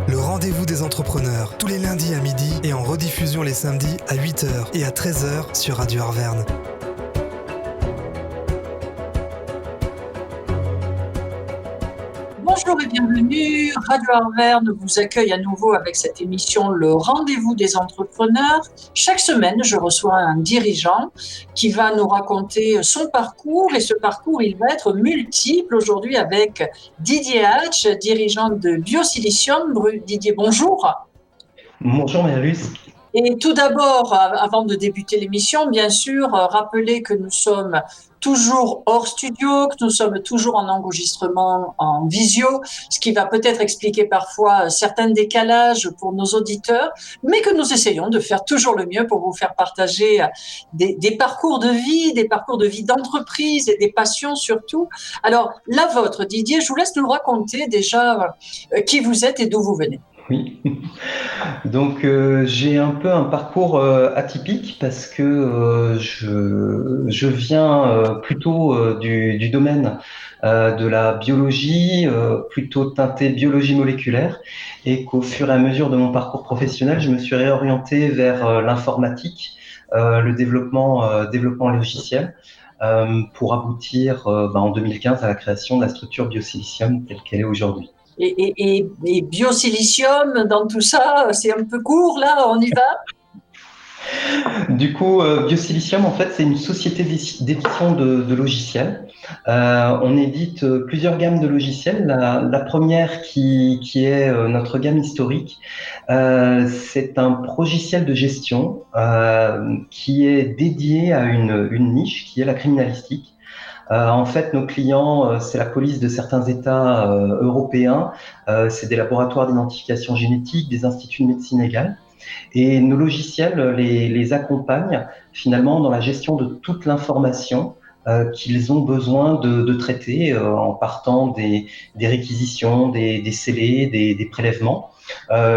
Le rendez-vous des entrepreneurs, tous les lundis à midi et en rediffusion les samedis à 8h et à 13h sur Radio Arverne. Bonjour et bienvenue. Radio Arverne vous accueille à nouveau avec cette émission Le Rendez-vous des entrepreneurs. Chaque semaine, je reçois un dirigeant qui va nous raconter son parcours et ce parcours, il va être multiple aujourd'hui avec Didier Hatch, dirigeant de Biosilicium. Didier, bonjour. Bonjour Marie-Luce. Et tout d'abord, avant de débuter l'émission, bien sûr, rappeler que nous sommes toujours hors studio, que nous sommes toujours en enregistrement en visio, ce qui va peut-être expliquer parfois certains décalages pour nos auditeurs, mais que nous essayons de faire toujours le mieux pour vous faire partager des parcours de vie d'entreprise et des passions surtout. Alors, la vôtre, Didier, je vous laisse nous raconter déjà qui vous êtes et d'où vous venez. Oui, donc j'ai un peu un parcours atypique parce que je viens plutôt du domaine de la biologie, plutôt teinté biologie moléculaire, et qu'au fur et à mesure de mon parcours professionnel, je me suis réorienté vers l'informatique, le développement logiciel, pour aboutir en 2015 à la création de la structure Biosilicium telle qu'elle est aujourd'hui. Et Biosilicium, dans tout ça, c'est un peu court, là, on y va? Du coup, Biosilicium, en fait, c'est une société d'édition de logiciels. On édite plusieurs gammes de logiciels. La première qui est notre gamme historique, c'est un progiciel de gestion qui est dédié à une niche qui est la criminalistique. En fait, nos clients, c'est la police de certains États européens, c'est des laboratoires d'identification génétique, des instituts de médecine légale. Et nos logiciels les accompagnent finalement dans la gestion de toute l'information qu'ils ont besoin de traiter en partant des réquisitions, des scellés, des prélèvements,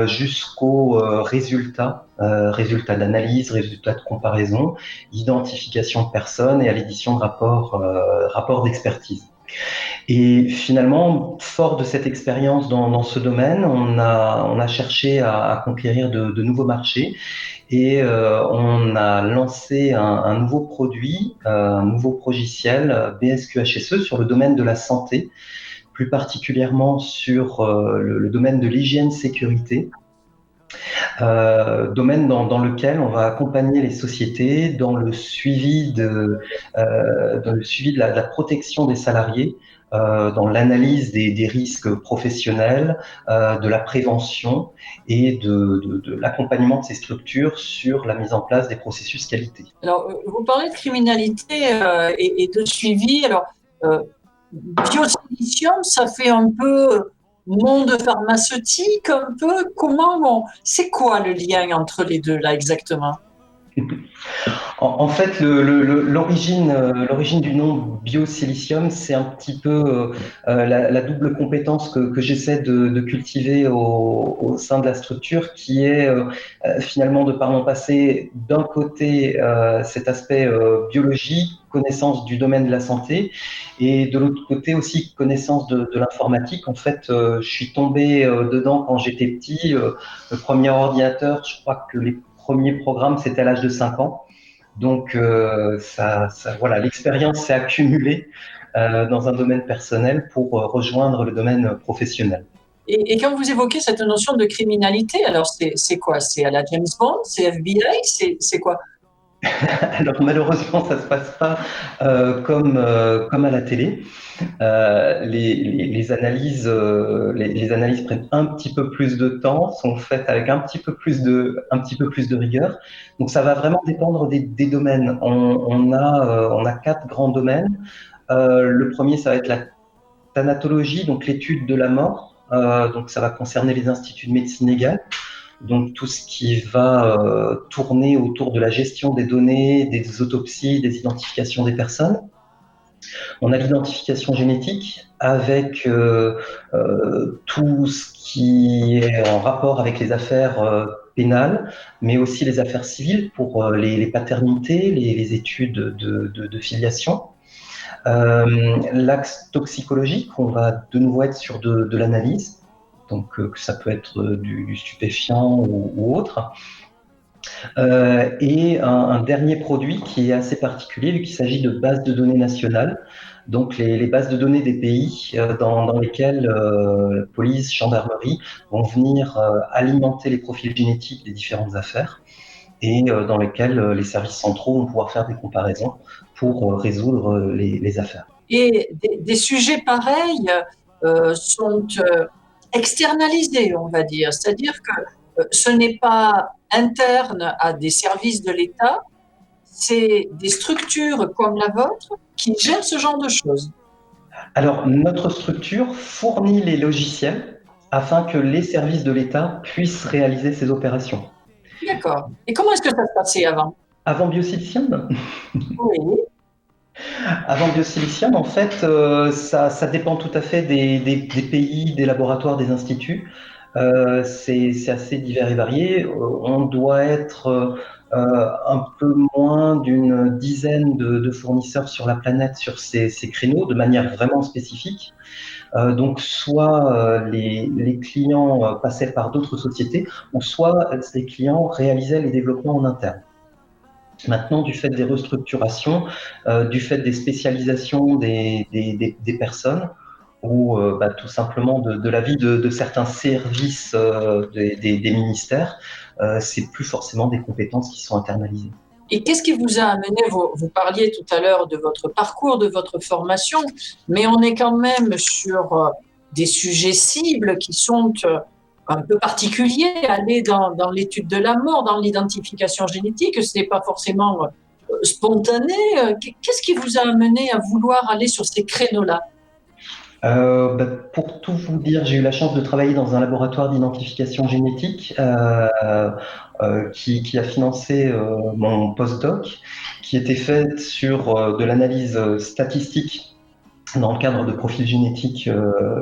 jusqu'aux résultats d'analyse, résultats de comparaison, identification de personnes et à l'édition de rapports d'expertise. Et finalement, fort de cette expérience dans ce domaine, on a cherché à conquérir de nouveaux marchés et on a lancé un nouveau produit, un nouveau progiciel BSQHSE sur le domaine de la santé, plus particulièrement sur le domaine de l'hygiène-sécurité. Domaine dans lequel on va accompagner les sociétés dans le suivi de la protection des salariés, dans l'analyse des risques professionnels, de la prévention et de l'accompagnement de ces structures sur la mise en place des processus qualité. Alors, vous parlez de criminalité et de suivi. Alors, Biosilicium, ça fait un peu monde pharmaceutique, un peu. C'est quoi le lien entre les deux, là, exactement? En fait, l'origine du nom Biosilicium, c'est un petit peu la double compétence que j'essaie de cultiver au sein de la structure, qui est finalement, de par mon passé, d'un côté cet aspect biologie, connaissance du domaine de la santé, et de l'autre côté aussi connaissance de l'informatique. En fait, je suis tombé dedans quand j'étais petit. Le premier ordinateur, je crois que les premiers programmes, c'était à l'âge de 5 ans. Donc, voilà, l'expérience s'est accumulée dans un domaine personnel pour rejoindre le domaine professionnel. Et quand vous évoquez cette notion de criminalité, alors c'est quoi? C'est à la James Bond? C'est FBI? C'est quoi? Alors malheureusement, ça se passe pas comme à la télé. Les analyses prennent un petit peu plus de temps, sont faites avec un petit peu plus de rigueur. Donc ça va vraiment dépendre des domaines. On a 4 grands domaines. Le premier, ça va être la thanatologie, donc l'étude de la mort. Donc ça va concerner les instituts de médecine légale. Donc tout ce qui va tourner autour de la gestion des données, des autopsies, des identifications des personnes. On a l'identification génétique avec tout ce qui est en rapport avec les affaires pénales, mais aussi les affaires civiles pour les paternités, les études de filiation. L'axe toxicologique, on va de nouveau être sur de l'analyse. donc que ça peut être du stupéfiant ou autre. Et un dernier produit qui est assez particulier, vu qu'il s'agit de bases de données nationales, donc les bases de données des pays dans lesquelles police, gendarmerie vont venir alimenter les profils génétiques des différentes affaires et dans lesquelles les services centraux vont pouvoir faire des comparaisons pour résoudre les affaires. Et des sujets pareils sont externalisés, on va dire. C'est-à-dire que ce n'est pas interne à des services de l'État, c'est des structures comme la vôtre qui gèrent ce genre de choses. Alors, notre structure fournit les logiciels afin que les services de l'État puissent réaliser ces opérations. D'accord. Et comment est-ce que ça se passait avant? Avant Biosilicium, Oui. Avant Biosilicium, en fait, ça dépend tout à fait des pays, des laboratoires, des instituts. C'est assez divers et varié. On doit être un peu moins d'une dizaine de fournisseurs sur la planète sur ces créneaux de manière vraiment spécifique. Donc, soit les clients passaient par d'autres sociétés, ou soit les clients réalisaient les développements en interne. Maintenant, du fait des restructurations, du fait des spécialisations des personnes, ou tout simplement de la vie de certains services des ministères, c'est plus forcément des compétences qui sont internalisées. Et qu'est-ce qui vous a amené, vous parliez tout à l'heure de votre parcours, de votre formation, mais on est quand même sur des sujets cibles qui sont un peu particuliers, aller dans l'étude de la mort, dans l'identification génétique, ce n'est pas forcément spontané. Qu'est-ce qui vous a amené à vouloir aller sur ces créneaux-là? Pour tout vous dire, j'ai eu la chance de travailler dans un laboratoire d'identification génétique qui a financé mon postdoc, qui était fait sur de l'analyse statistique dans le cadre de profils génétiques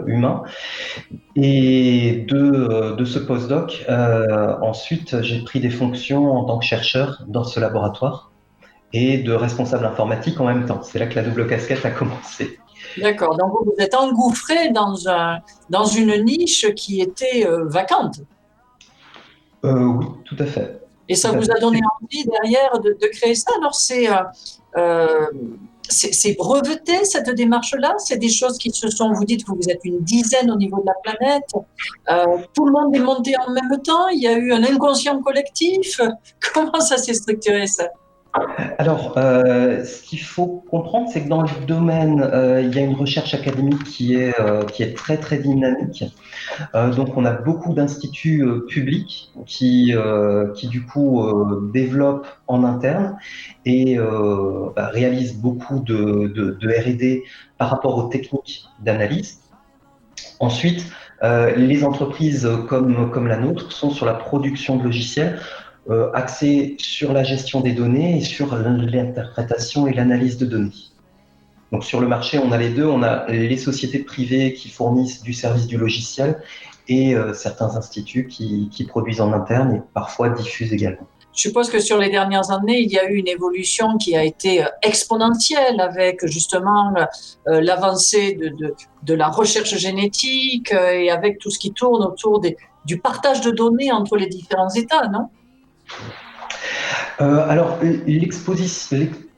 humains. Et de ce postdoc, ensuite, j'ai pris des fonctions en tant que chercheur dans ce laboratoire et de responsable informatique en même temps. C'est là que la double casquette a commencé. D'accord, donc vous vous êtes engouffré dans une niche qui était vacante. Oui, tout à fait. Et ça Tout à vous fait. a donné envie derrière de créer ça. Alors c'est breveté cette démarche-là. C'est des choses qui se sont. Vous dites que vous êtes une dizaine au niveau de la planète. Tout le monde est monté en même temps. Il y a eu un inconscient collectif. Comment ça s'est structuré ça? Alors, ce qu'il faut comprendre, c'est que dans le domaine, il y a une recherche académique qui est très très dynamique. Donc, on a beaucoup d'instituts publics qui du coup développent en interne et réalisent beaucoup de R&D par rapport aux techniques d'analyse. Ensuite, les entreprises comme la nôtre sont sur la production de logiciels axés sur la gestion des données et sur l'interprétation et l'analyse de données. Donc sur le marché, on a les deux. On a les sociétés privées qui fournissent du service du logiciel et certains instituts qui produisent en interne et parfois diffusent également. Je suppose que sur les dernières années, il y a eu une évolution qui a été exponentielle avec justement l'avancée de la recherche génétique et avec tout ce qui tourne autour du partage de données entre les différents États, non? Alors,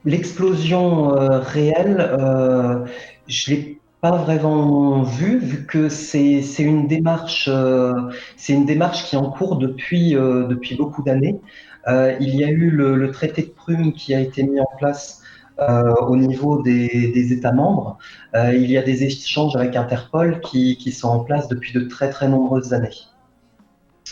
l'explosion réelle, je ne l'ai pas vraiment vu que c'est une démarche qui est en cours depuis beaucoup d'années. Il y a eu le traité de Prüm qui a été mis en place au niveau des États membres. Il y a des échanges avec Interpol qui sont en place depuis de très très nombreuses années.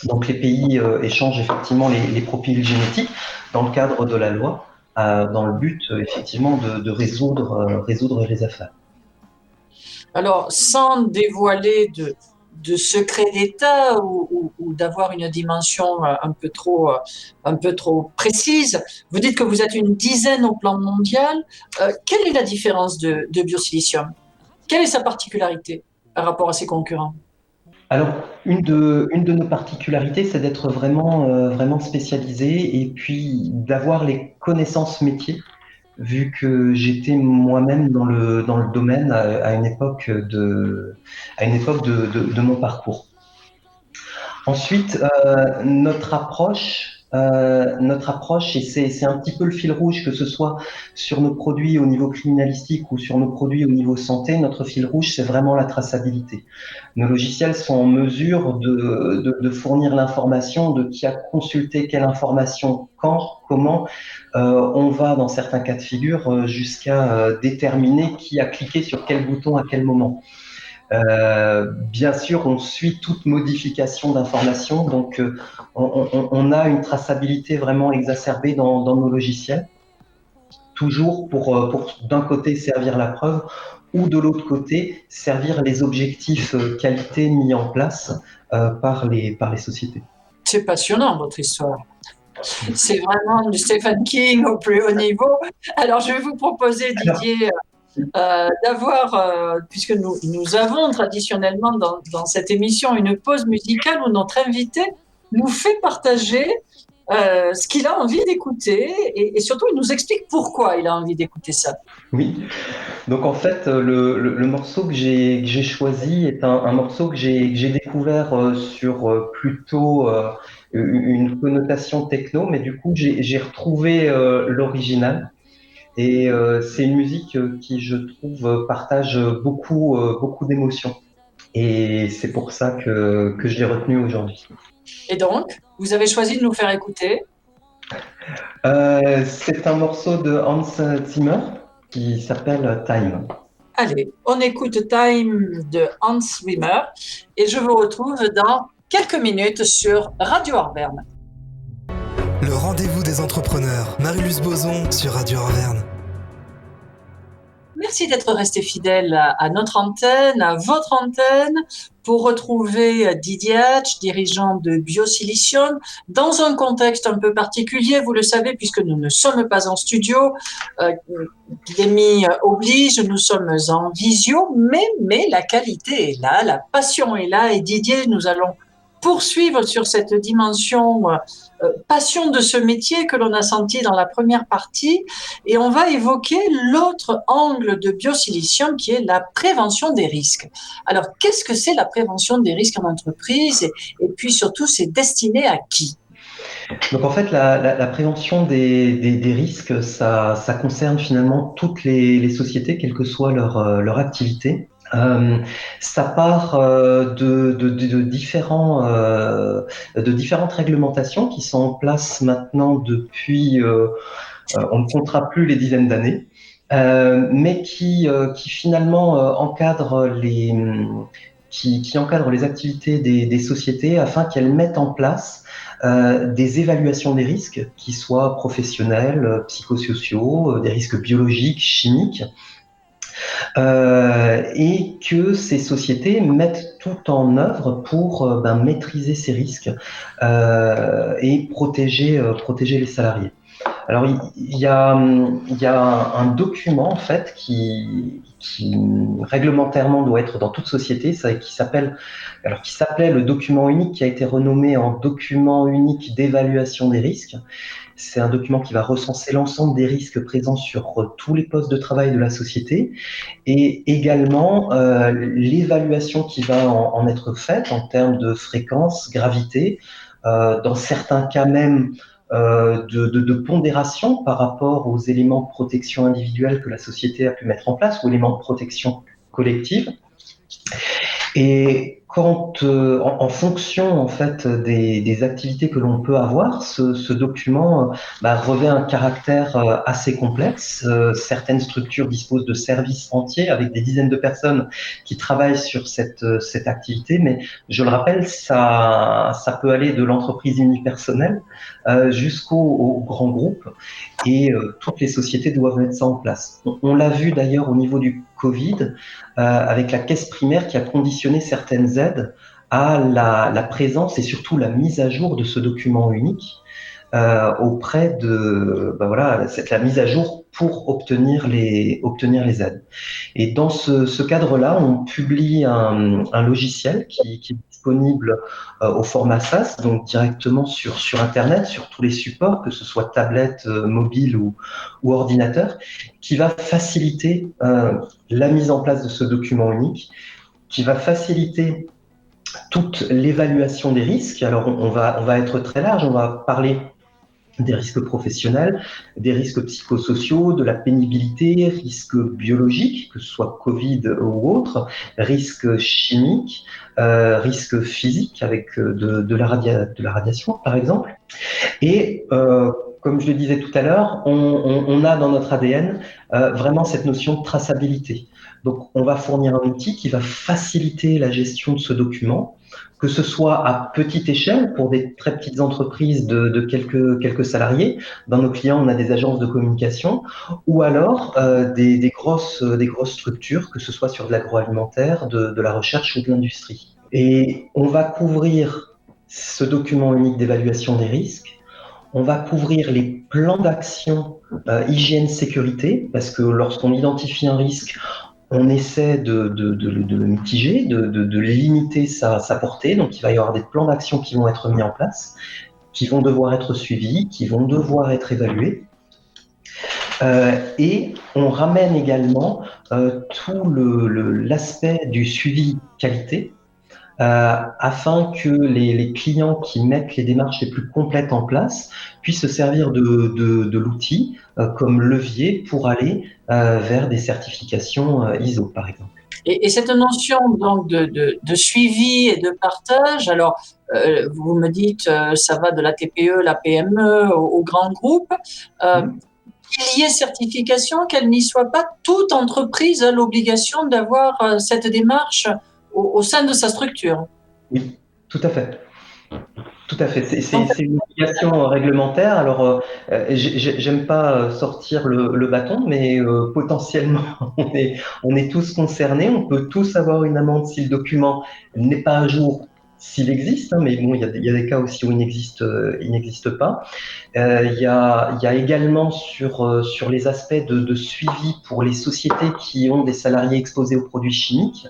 Donc les pays échangent effectivement les profils génétiques dans le cadre de la loi, dans le but effectivement de résoudre les affaires. Alors, sans dévoiler de secret d'État ou d'avoir une dimension un peu trop précise, vous dites que vous êtes une dizaine au plan mondial. Quelle est la différence de Biosilicium? Quelle est sa particularité par rapport à ses concurrents? Alors, une de nos particularités, c'est d'être vraiment spécialisé et puis d'avoir les connaissances métiers, vu que j'étais moi-même dans le domaine à une époque de mon parcours. Ensuite, notre approche, et c'est un petit peu le fil rouge, que ce soit sur nos produits au niveau criminalistique ou sur nos produits au niveau santé, notre fil rouge, c'est vraiment la traçabilité. Nos logiciels sont en mesure de fournir l'information de qui a consulté quelle information, quand, comment. On va, dans certains cas de figure, jusqu'à déterminer qui a cliqué sur quel bouton à quel moment. Bien sûr, on suit toute modification d'informations, donc on a une traçabilité vraiment exacerbée dans nos logiciels, toujours pour d'un côté servir la preuve ou de l'autre côté servir les objectifs qualité mis en place par les sociétés. C'est passionnant, votre histoire. C'est vraiment du Stephen King au plus haut niveau. Alors, je vais vous proposer, Didier, d'avoir, puisque nous avons traditionnellement dans cette émission une pause musicale où notre invité nous fait partager ce qu'il a envie d'écouter et surtout il nous explique pourquoi il a envie d'écouter ça. Oui, donc en fait, le morceau que j'ai choisi est un morceau que j'ai découvert sur plutôt une connotation techno, mais du coup j'ai retrouvé l'original. Et c'est une musique qui, je trouve, partage beaucoup d'émotions. Et c'est pour ça que je l'ai retenue aujourd'hui. Et donc, vous avez choisi de nous faire écouter. C'est un morceau de Hans Zimmer qui s'appelle Time. Allez, on écoute Time de Hans Zimmer et je vous retrouve dans quelques minutes sur Radio Arverne. Le rendez-vous des entrepreneurs. Marie-Luce Bozon sur Radio Arverne. Merci d'être resté fidèle à notre antenne, à votre antenne, pour retrouver Didier Hatch, dirigeant de Biosilicium, dans un contexte un peu particulier, vous le savez, puisque nous ne sommes pas en studio. L'EMI oblige, nous sommes en visio, mais la qualité est là, la passion est là, et Didier, nous allons poursuivre sur cette dimension passion de ce métier que l'on a senti dans la première partie et on va évoquer l'autre angle de Biosilicium qui est la prévention des risques. Alors, qu'est-ce que c'est la prévention des risques en entreprise et puis surtout, c'est destiné à qui ? Donc en fait, la prévention des risques, ça concerne finalement toutes les sociétés, quelle que soit leur activité. Ça part de différentes réglementations qui sont en place maintenant depuis, on ne comptera plus les dizaines d'années, mais qui finalement qui encadrent les activités des sociétés afin qu'elles mettent en place des évaluations des risques, qui soient professionnels, psychosociaux, des risques biologiques, chimiques, et que ces sociétés mettent tout en œuvre pour maîtriser ces risques et protéger les salariés. Alors, il y a un document en fait qui réglementairement doit être dans toute société, qui s'appelait le document unique, qui a été renommé en document unique d'évaluation des risques. C'est un document qui va recenser l'ensemble des risques présents sur tous les postes de travail de la société et également l'évaluation qui va en être faite en termes de fréquence, gravité, dans certains cas même de pondération par rapport aux éléments de protection individuelle que la société a pu mettre en place, ou éléments de protection collective. Et en fonction en fait des activités que l'on peut avoir, ce document revêt un caractère assez complexe. Certaines structures disposent de services entiers avec des dizaines de personnes qui travaillent sur cette activité, mais je le rappelle, ça peut aller de l'entreprise unipersonnelle jusqu'au grand groupe, et toutes les sociétés doivent mettre ça en place. On l'a vu d'ailleurs au niveau du Covid, avec la caisse primaire qui a conditionné certaines aides à la présence et surtout la mise à jour de ce document unique auprès de la mise à jour pour obtenir les aides. Et dans ce cadre-là, on publie un logiciel qui est disponible au format SaaS, donc directement sur Internet, sur tous les supports, que ce soit tablette, mobile ou ordinateur, qui va faciliter la mise en place de ce document unique, qui va faciliter toute l'évaluation des risques. Alors, on va être très large, on va parler des risques professionnels, des risques psychosociaux, de la pénibilité, risques biologiques, que ce soit Covid ou autre, risques chimiques, risques physiques avec de la radiation, par exemple. Et comme je le disais tout à l'heure, on a dans notre ADN vraiment cette notion de traçabilité. Donc, on va fournir un outil qui va faciliter la gestion de ce document, que ce soit à petite échelle pour des très petites entreprises de quelques salariés. Dans nos clients, on a des agences de communication, ou alors des grosses structures, que ce soit sur de l'agroalimentaire, de la recherche ou de l'industrie. Et on va couvrir ce document unique d'évaluation des risques. On va couvrir les plans d'action hygiène sécurité, parce que lorsqu'on identifie un risque, on essaie de le mitiger, de limiter sa portée. Donc, il va y avoir des plans d'action qui vont être mis en place, qui vont devoir être suivis, qui vont devoir être évalués. Et on ramène également tout l'aspect du suivi qualité, afin que les clients qui mettent les démarches les plus complètes en place puissent se servir de l'outil comme levier pour aller vers des certifications ISO, par exemple. Et cette notion donc de suivi et de partage, alors vous me dites ça va de la TPE, la PME au grand groupe. Qu'il y ait certification, qu'elle n'y soit pas, toute entreprise a l'obligation d'avoir cette démarche au sein de sa structure. Oui, tout à fait. Tout à fait. C'est une obligation réglementaire. Alors, j'aime pas sortir le bâton, mais potentiellement, on est tous concernés. On peut tous avoir une amende si le document n'est pas à jour, s'il existe. Hein, mais bon, il y a des cas aussi où il n'existe pas. Il y a également sur les aspects de suivi pour les sociétés qui ont des salariés exposés aux produits chimiques,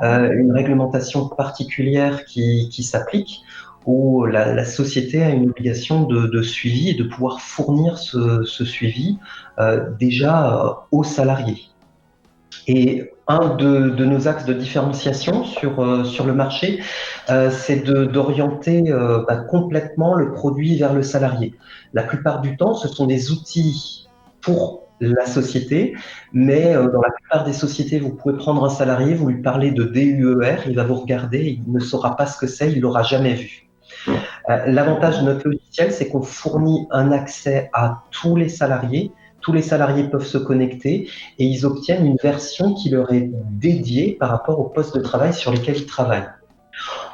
une réglementation particulière qui s'applique, où la société a une obligation de suivi et de pouvoir fournir ce suivi déjà aux salariés. Et un de nos axes de différenciation sur le marché, c'est d'orienter complètement le produit vers le salarié. La plupart du temps, ce sont des outils pour la société, mais dans la plupart des sociétés, vous pouvez prendre un salarié, vous lui parlez de DUER, il va vous regarder, il ne saura pas ce que c'est, il l'aura jamais vu. L'avantage de notre logiciel, c'est qu'on fournit un accès à tous les salariés. Tous les salariés peuvent se connecter et ils obtiennent une version qui leur est dédiée par rapport aux postes de travail sur lesquels ils travaillent.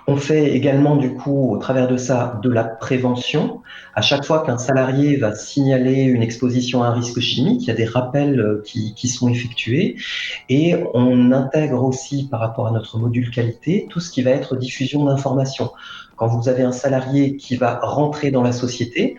On fait également, du coup, au travers de ça, de la prévention. À chaque fois qu'un salarié va signaler une exposition à un risque chimique, il y a des rappels qui sont effectués. Et on intègre aussi, par rapport à notre module qualité, tout ce qui va être diffusion d'informations. Quand vous avez un salarié qui va rentrer dans la société,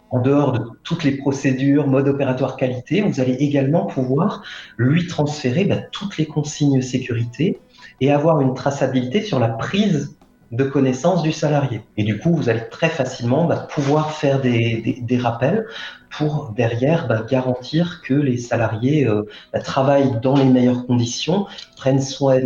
en dehors de toutes les procédures, mode opératoire qualité, vous allez également pouvoir lui transférer toutes les consignes sécurité et avoir une traçabilité sur la prise de connaissance du salarié. Et du coup, vous allez très facilement pouvoir faire des rappels pour derrière garantir que les salariés travaillent dans les meilleures conditions, prennent soin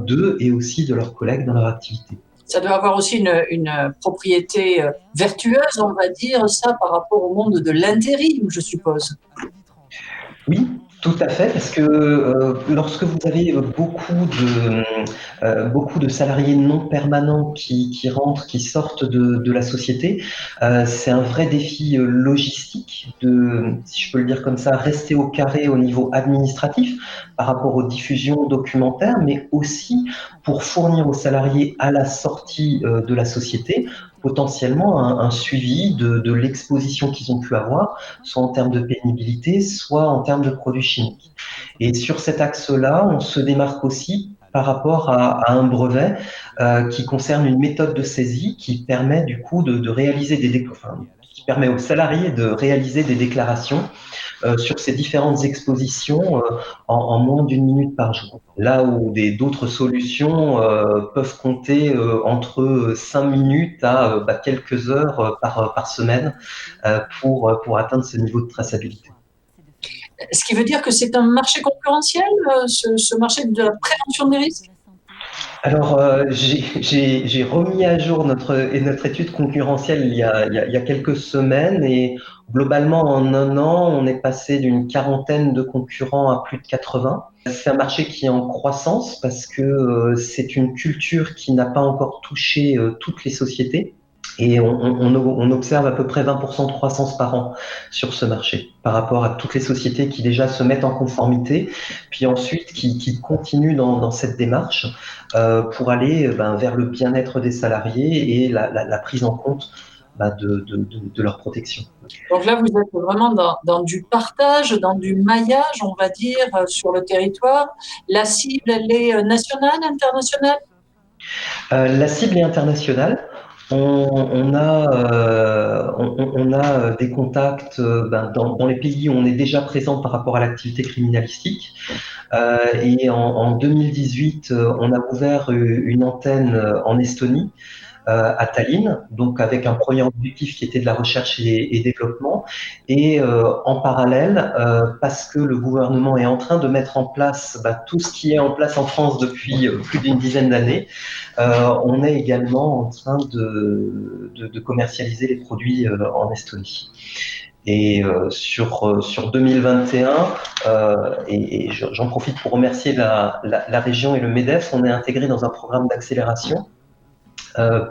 d'eux et aussi de leurs collègues dans leur activité. Ça doit avoir aussi une propriété vertueuse, on va dire, ça, par rapport au monde de l'intérim, je suppose. Oui, tout à fait, parce que lorsque vous avez beaucoup de salariés non permanents qui rentrent, qui sortent de la société, c'est un vrai défi logistique de, si je peux le dire comme ça, rester au carré au niveau administratif par rapport aux diffusions documentaires, mais aussi pour fournir aux salariés à la sortie de la société potentiellement un suivi de l'exposition qu'ils ont pu avoir, soit en termes de pénibilité, soit en termes de produits chimiques. Et sur cet axe-là, on se démarque aussi par rapport à un brevet qui concerne une méthode de saisie qui permet du coup de réaliser qui permet aux salariés de réaliser des déclarations sur ces différentes expositions en moins d'une minute par jour. Là où d'autres solutions peuvent compter entre 5 minutes à quelques heures par semaine pour atteindre ce niveau de traçabilité. Ce qui veut dire que c'est un marché concurrentiel, ce marché de la prévention des risques? Alors, j'ai remis à jour notre étude concurrentielle il y a quelques semaines et globalement, en un an, on est passé d'une quarantaine de concurrents à plus de 80. C'est un marché qui est en croissance parce que c'est une culture qui n'a pas encore touché toutes les sociétés. Et on observe à peu près 20% de croissance par an sur ce marché par rapport à toutes les sociétés qui déjà se mettent en conformité, puis ensuite qui continuent dans cette démarche pour aller vers le bien-être des salariés et la prise en compte de leur protection. Donc là, vous êtes vraiment dans du partage, dans du maillage, on va dire, sur le territoire. La cible, elle est nationale, internationale? La cible est internationale. On a des contacts dans les pays où on est déjà présent par rapport à l'activité criminalistique. Et en 2018, on a ouvert une antenne en Estonie, à Tallinn, donc avec un premier objectif qui était de la recherche et développement. Et en parallèle, parce que le gouvernement est en train de mettre en place tout ce qui est en place en France depuis plus d'une dizaine d'années, on est également en train de commercialiser les produits en Estonie. Et sur 2021, et j'en profite pour remercier la région et le MEDEF, on est intégré dans un programme d'accélération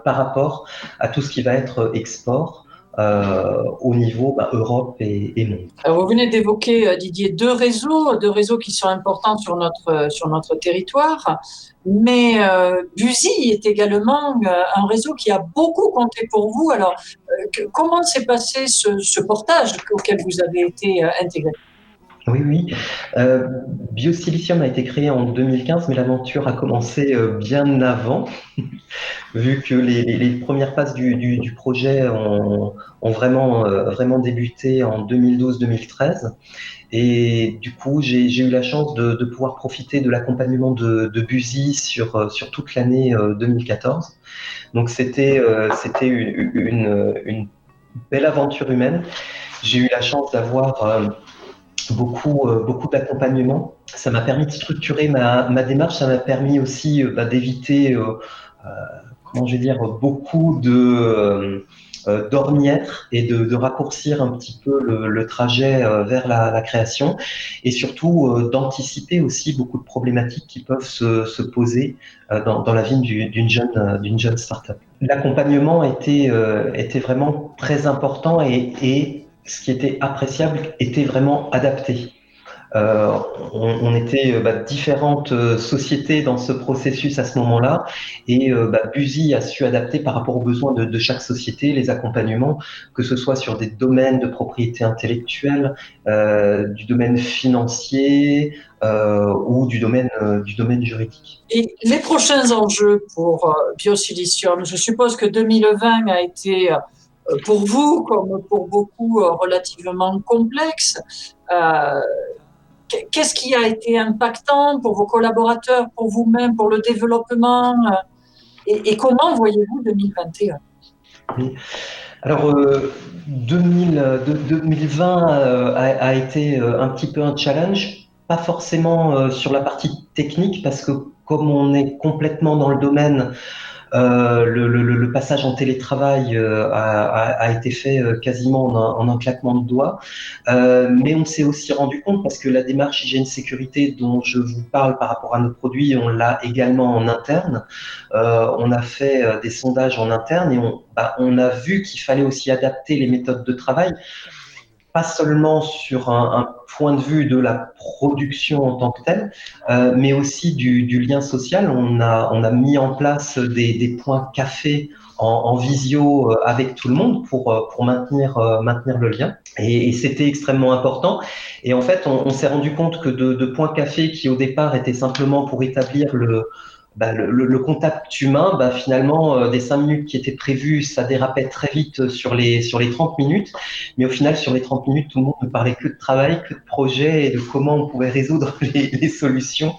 par rapport à tout ce qui va être export au niveau Europe et monde. Alors, vous venez d'évoquer, Didier, deux réseaux qui sont importants sur notre territoire, mais Buzy est également un réseau qui a beaucoup compté pour vous. Alors, comment s'est passé ce portage auquel vous avez été intégré? Oui, oui. Biosilicium a été créé en 2015, mais l'aventure a commencé bien avant, vu que les premières phases du projet ont vraiment débuté en 2012-2013. Et du coup, j'ai eu la chance de pouvoir profiter de l'accompagnement de Buzy sur toute l'année 2014. Donc c'était une belle aventure humaine. J'ai eu la chance d'avoir beaucoup d'accompagnement. Ça m'a permis de structurer ma démarche. Ça m'a permis aussi d'éviter, comment je vais dire, beaucoup d'ornières et de raccourcir un petit peu le trajet vers la création et surtout d'anticiper aussi beaucoup de problématiques qui peuvent se poser dans la vie d'une jeune start-up. L'accompagnement était vraiment très important et ce qui était appréciable était vraiment adapté. Euh, on était différentes sociétés dans ce processus à ce moment-là et Buzy a su adapter par rapport aux besoins de chaque société les accompagnements, que ce soit sur des domaines de propriété intellectuelle, du domaine financier ou du domaine juridique. Et les prochains enjeux pour Biosilicium, je suppose que 2020 a été pour vous, comme pour beaucoup, relativement complexe. Euh, Qu'est-ce qui a été impactant pour vos collaborateurs, pour vous-même, pour le développement et comment voyez-vous 2021? Oui. Alors, 2020 a été un petit peu un challenge, pas forcément sur la partie technique, parce que comme on est complètement dans le domaine, le passage en télétravail a été fait quasiment en un claquement de doigts. Mais on s'est aussi rendu compte, parce que la démarche hygiène sécurité dont je vous parle par rapport à nos produits, on l'a également en interne. On a fait des sondages en interne et on a vu qu'il fallait aussi adapter les méthodes de travail, pas seulement sur un point de vue de la production en tant que telle, mais aussi du lien social. On a mis en place des points café en visio avec tout le monde pour maintenir le lien. Et c'était extrêmement important. Et en fait, on s'est rendu compte que de points café qui au départ étaient simplement pour établir le contact humain, finalement, des 5 minutes qui étaient prévues, ça dérapait très vite sur les 30 minutes. Mais au final, sur les 30 minutes, tout le monde ne parlait que de travail, que de projet et de comment on pouvait résoudre les solutions.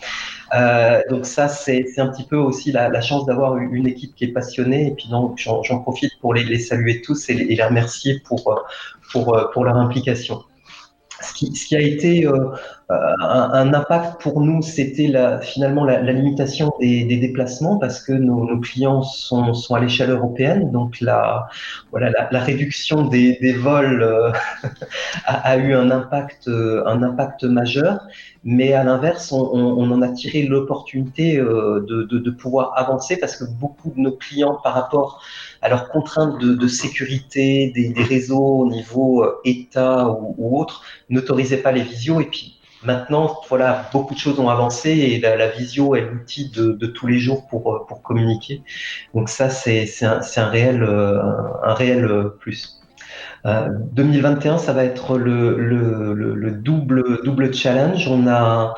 Donc ça, c'est un petit peu aussi la chance d'avoir une équipe qui est passionnée. Et puis donc, j'en profite pour les saluer tous et les remercier pour leur implication. Ce qui a été un impact pour nous, c'était finalement la limitation des déplacements parce que nos clients sont à l'échelle européenne, donc voilà, la réduction des vols a eu un impact majeur. Mais à l'inverse, on en a tiré l'opportunité de pouvoir avancer parce que beaucoup de nos clients, par rapport à leurs contraintes de sécurité des réseaux au niveau État ou autre, n'autorisaient pas les visios. Et puis maintenant, voilà, beaucoup de choses ont avancé et la visio est l'outil de tous les jours pour communiquer. Donc ça, c'est un réel plus. 2021, ça va être le double challenge. On a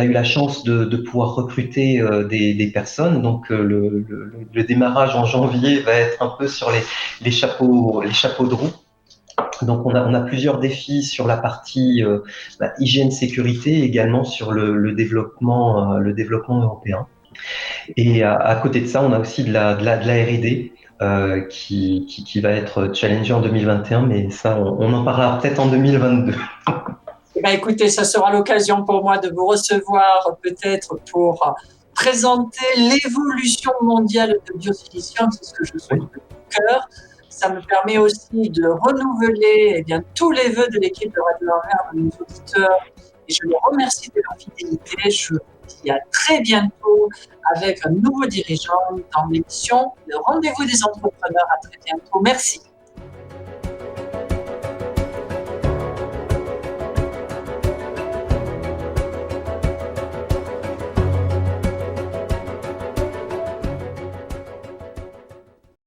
eu la chance de pouvoir recruter des personnes. Donc, le démarrage en janvier va être un peu sur les chapeaux de roue. Donc, on a plusieurs défis sur la partie hygiène sécurité et également sur le développement européen. Et à côté de ça, on a aussi de la R&D qui va être challengé en 2021, mais ça, on en parlera peut-être en 2022. Eh bien, écoutez, ça sera l'occasion pour moi de vous recevoir peut-être pour présenter l'évolution mondiale de biosilicium, c'est ce que je souhaite de cœur. Ça me permet aussi de renouveler tous les vœux de l'équipe de Radio Envers, de nos auditeurs, et je les remercie de leur fidélité. Je vous dis à très bientôt avec un nouveau dirigeant dans l'émission Le Rendez-vous des entrepreneurs. À très bientôt. Merci.